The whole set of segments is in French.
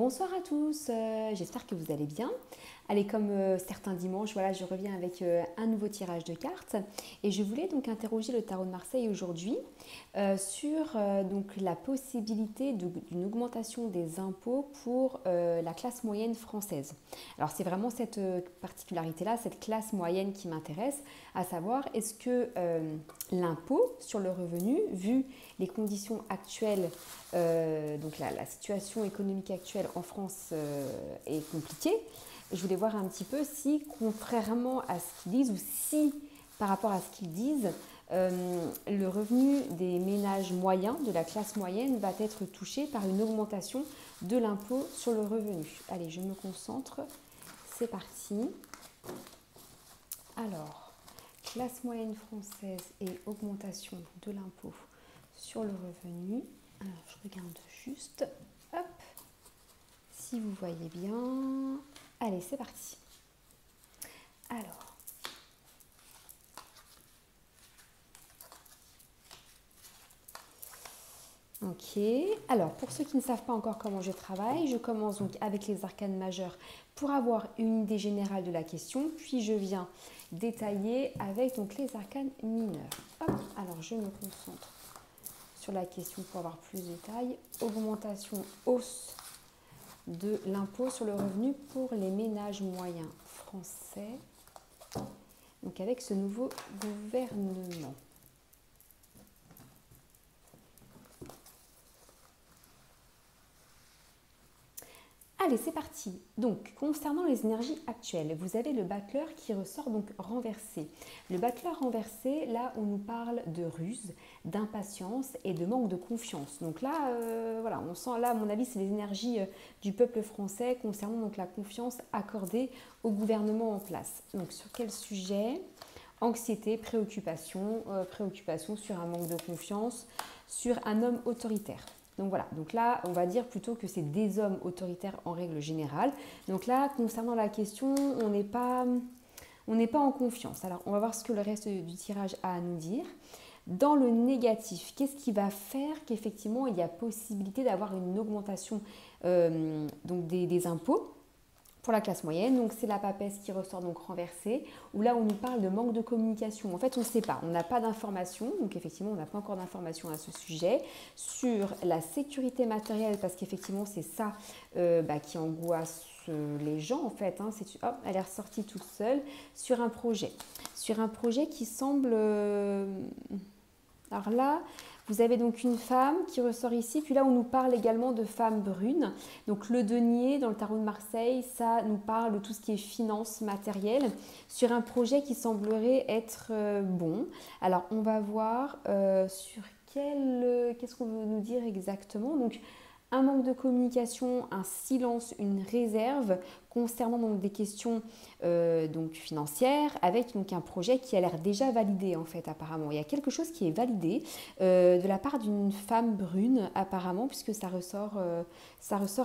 Bonsoir à tous, j'espère que vous allez bien. Allez, comme certains dimanches, voilà, je reviens avec un nouveau tirage de cartes et je voulais donc interroger le tarot de Marseille aujourd'hui sur donc la possibilité d'une augmentation des impôts pour la classe moyenne française. Alors c'est vraiment cette particularité-là, cette classe moyenne qui m'intéresse, à savoir est-ce que l'impôt sur le revenu, vu les conditions actuelles, donc la situation économique actuelle en France est compliquée. Je voulais voir un petit peu si, contrairement à ce qu'ils disent, ou si, par rapport à ce qu'ils disent, le revenu des ménages moyens, de la classe moyenne, va être touché par une augmentation de l'impôt sur le revenu. Allez, je me concentre. C'est parti. Alors, classe moyenne française et augmentation de l'impôt sur le revenu. Alors, je regarde juste. Hop. Si vous voyez bien. Allez, c'est parti. Alors, ok. Alors, pour ceux qui ne savent pas encore comment je travaille, je commence donc avec les arcanes majeures pour avoir une idée générale de la question, puis je viens détailler avec donc les arcanes mineures. Hop. Alors, je me concentre sur la question pour avoir plus de détails. Augmentation, hausse de l'impôt sur le revenu pour les ménages moyens français, donc avec ce nouveau gouvernement. Allez, c'est parti. Donc, concernant les énergies actuelles, vous avez le battleur qui ressort donc renversé. Le battleur renversé, là, on nous parle de ruse, d'impatience et de manque de confiance. Donc là, voilà, on sent là, à mon avis, c'est les énergies du peuple français concernant donc la confiance accordée au gouvernement en place. Donc, sur quel sujet ? Anxiété, préoccupation, préoccupation sur un manque de confiance, sur un homme autoritaire. Donc voilà, donc là, on va dire plutôt que c'est des hommes autoritaires en règle générale. Donc là, concernant la question, on n'est pas en confiance. Alors, on va voir ce que le reste du tirage a à nous dire. Dans le négatif, qu'est-ce qui va faire qu'effectivement, il y a possibilité d'avoir une augmentation donc des impôts pour la classe moyenne? Donc c'est la papesse qui ressort donc renversée, où là on nous parle de manque de communication. En fait on ne sait pas, on n'a pas d'informations, donc effectivement on n'a pas encore d'informations à ce sujet, sur la sécurité matérielle, parce qu'effectivement c'est ça qui angoisse les gens en fait, hein. Hop, elle est ressortie toute seule, sur un projet qui semble... alors là, vous avez donc une femme qui ressort ici, puis là on nous parle également de femme brune. Donc le denier dans le tarot de Marseille, ça nous parle de tout ce qui est finance matérielle sur un projet qui semblerait être bon. Alors on va voir sur qu'est-ce qu'on veut nous dire exactement. Donc un manque de communication, un silence, une réserve concernant donc des questions donc financières, avec donc un projet qui a l'air déjà validé en fait apparemment. Il y a quelque chose qui est validé de la part d'une femme brune apparemment, puisque ça ressort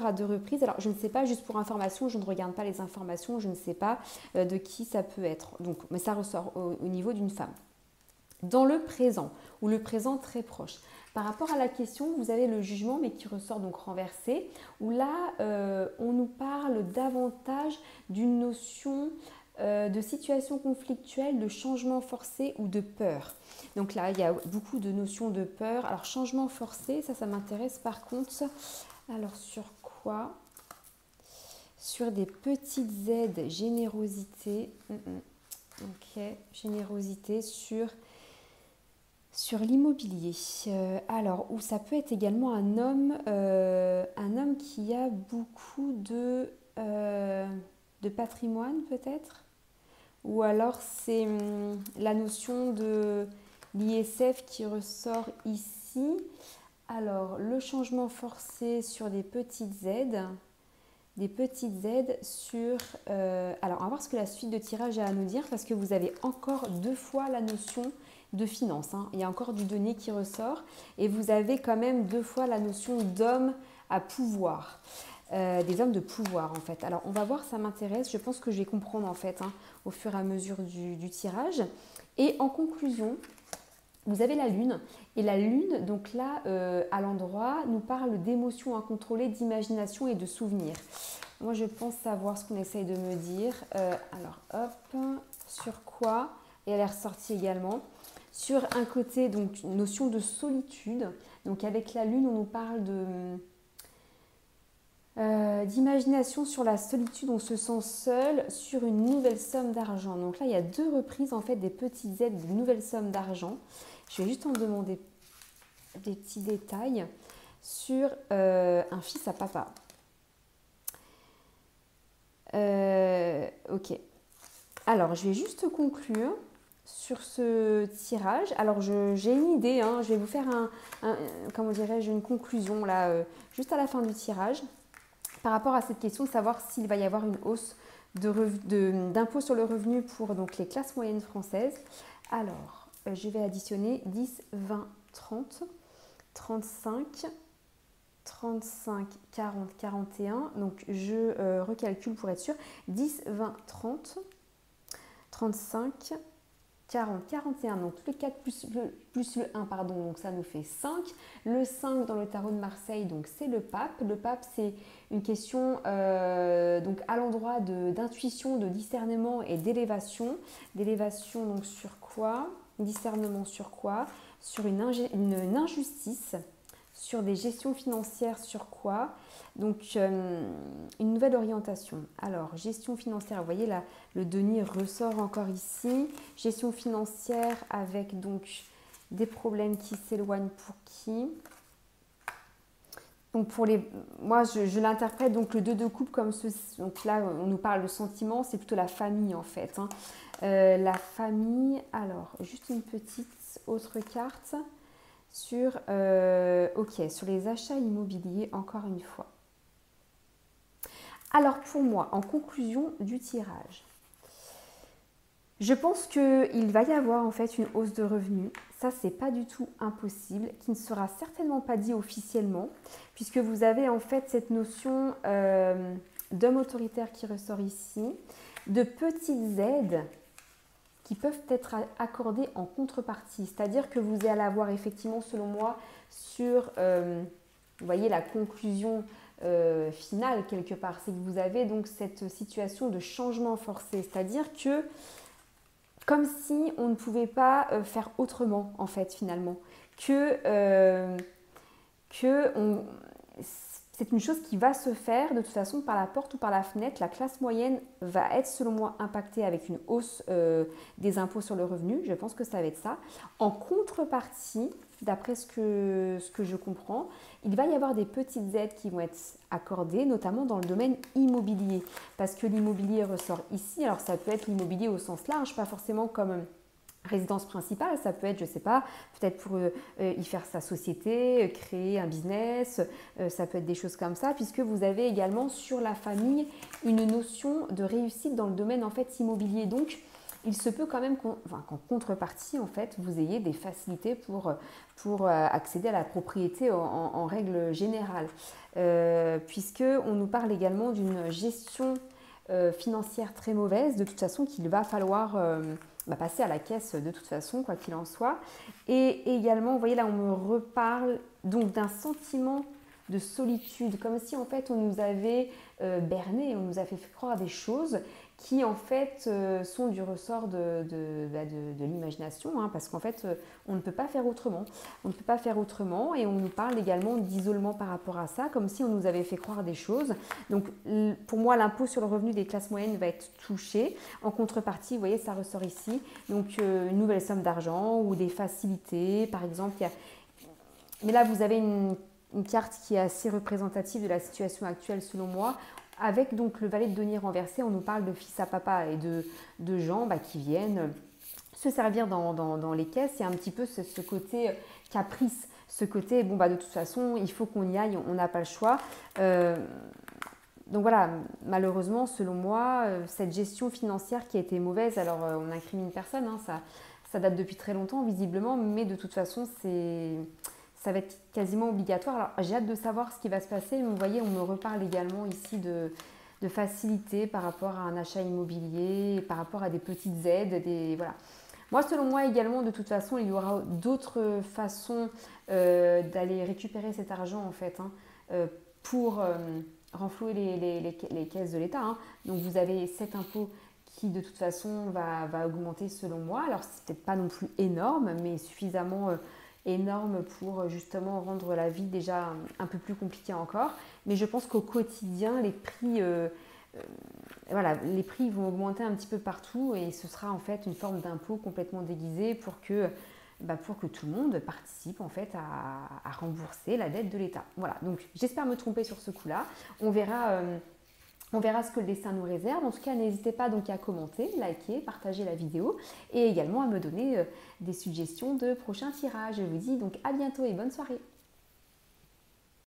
à 2 reprises. Alors je ne sais pas, juste pour information, je ne regarde pas les informations, je ne sais pas de qui ça peut être. Donc, mais ça ressort au niveau d'une femme. Dans le présent, ou le présent très proche, par rapport à la question, vous avez le jugement, mais qui ressort donc renversé, où là, on nous parle davantage d'une notion de situation conflictuelle, de changement forcé ou de peur. Donc là, il y a beaucoup de notions de peur. Alors, changement forcé, ça m'intéresse par contre. Alors, sur quoi ? Sur des petites aides, générosité. Ok, générosité sur l'immobilier. Alors, où ça peut être également un homme qui a beaucoup de patrimoine peut-être. Ou alors c'est la notion de l'ISF qui ressort ici. Alors, le changement forcé sur des petites aides. Sur... alors, on va voir ce que la suite de tirage a à nous dire, parce que vous avez encore 2 fois la notion de finance, hein. Il y a encore du denier qui ressort et vous avez quand même 2 fois la notion d'homme à pouvoir, des hommes de pouvoir en fait. Alors on va voir, ça m'intéresse, je pense que je vais comprendre en fait, hein, au fur et à mesure du tirage. Et en conclusion, vous avez la lune. Et la lune, donc là, à l'endroit, nous parle d'émotions incontrôlées, d'imagination et de souvenirs. Moi, je pense savoir ce qu'on essaye de me dire. Alors, hop, sur quoi? Et elle est ressortie également. Sur un côté, donc, notion de solitude. Donc, avec la lune, on nous parle d'imagination sur la solitude, on se sent seul sur une nouvelle somme d'argent. Donc là, il y a 2 reprises en fait des petites aides, de nouvelles sommes d'argent. Je vais juste en demander des petits détails sur un fils à papa. Ok. Alors, je vais juste conclure sur ce tirage. Alors, j'ai une idée, hein, je vais vous faire comment dirais-je, une conclusion là, juste à la fin du tirage. Par rapport à cette question de savoir s'il va y avoir une hausse d'impôt sur le revenu pour donc, les classes moyennes françaises. Alors, je vais additionner 10, 20, 30, 35, 35, 40, 41. Donc, je recalcule pour être sûr. 10, 20, 30, 35, 40, 41, donc le 4 plus le 1, pardon, donc ça nous fait 5. Le 5 dans le tarot de Marseille, donc c'est le pape. Le pape, c'est une question donc à l'endroit d'intuition, de discernement et d'élévation. D'élévation donc sur quoi? Discernement sur quoi? Sur une injustice, sur des gestions financières sur quoi? Donc, une nouvelle orientation. Alors, gestion financière, vous voyez là, le denier ressort encore ici. Gestion financière avec donc des problèmes qui s'éloignent pour qui? Donc, moi, je l'interprète donc le 2 de coupe comme ceci. Donc là, on nous parle de sentiments, c'est plutôt la famille en fait. Hein. La famille, alors, juste une petite autre carte sur les achats immobiliers, encore une fois. Alors pour moi, en conclusion du tirage, je pense qu'il va y avoir en fait une hausse de revenus. Ça, c'est pas du tout impossible, qui ne sera certainement pas dit officiellement, puisque vous avez en fait cette notion d'homme autoritaire qui ressort ici, de petites aides qui peuvent être accordées en contrepartie. C'est-à-dire que vous allez avoir effectivement, selon moi, sur, vous voyez, la conclusion finale quelque part, c'est que vous avez donc cette situation de changement forcé, c'est-à-dire que comme si on ne pouvait pas faire autrement en fait finalement, c'est une chose qui va se faire de toute façon par la porte ou par la fenêtre. La classe moyenne va être selon moi impactée avec une hausse des impôts sur le revenu, je pense que ça va être ça. En contrepartie, d'après ce que je comprends, il va y avoir des petites aides qui vont être accordées, notamment dans le domaine immobilier. Parce que l'immobilier ressort ici, alors ça peut être l'immobilier au sens large, pas forcément comme résidence principale, ça peut être, je ne sais pas, peut-être pour y faire sa société, créer un business, ça peut être des choses comme ça, puisque vous avez également sur la famille une notion de réussite dans le domaine en fait immobilier. Donc, il se peut quand même qu'en contrepartie, en fait, vous ayez des facilités pour accéder à la propriété en règle générale. Puisqu'on nous parle également d'une gestion financière très mauvaise, de toute façon, qu'il va falloir passer à la caisse de toute façon, quoi qu'il en soit. Et également, vous voyez là, on me reparle donc d'un sentiment de solitude, comme si en fait on nous avait berné, on nous a fait croire des choses qui en fait sont du ressort de l'imagination, hein, parce qu'en fait on ne peut pas faire autrement. On ne peut pas faire autrement et on nous parle également d'isolement par rapport à ça, comme si on nous avait fait croire des choses. Donc pour moi, l'impôt sur le revenu des classes moyennes va être touché. En contrepartie, vous voyez, ça ressort ici. Donc une nouvelle somme d'argent ou des facilités, par exemple. Mais là, vous avez une carte qui est assez représentative de la situation actuelle selon moi. Avec donc le valet de denier renversé, on nous parle de fils à papa et de gens qui viennent se servir dans les caisses. Il y a un petit peu ce côté caprice, ce côté de toute façon il faut qu'on y aille, on n'a pas le choix. Donc voilà, malheureusement selon moi, cette gestion financière qui a été mauvaise, alors on incrimine personne, hein, ça date depuis très longtemps visiblement, mais de toute façon ça va être quasiment obligatoire. Alors, j'ai hâte de savoir ce qui va se passer. Mais vous voyez, on me reparle également ici de facilité par rapport à un achat immobilier, par rapport à des petites aides. Voilà. Moi, selon moi également, de toute façon, il y aura d'autres façons d'aller récupérer cet argent en fait, hein, pour renflouer les caisses de l'État, hein. Donc vous avez cet impôt qui de toute façon va augmenter selon moi. Alors c'est peut-être pas non plus énorme, mais suffisamment énorme pour justement rendre la vie déjà un peu plus compliquée encore. Mais je pense qu'au quotidien, voilà, les prix vont augmenter un petit peu partout et ce sera en fait une forme d'impôt complètement déguisé pour que tout le monde participe en fait à rembourser la dette de l'État. Voilà, donc j'espère me tromper sur ce coup-là. On verra ce que le destin nous réserve. En tout cas, n'hésitez pas donc à commenter, liker, partager la vidéo et également à me donner des suggestions de prochains tirages. Je vous dis donc à bientôt et bonne soirée.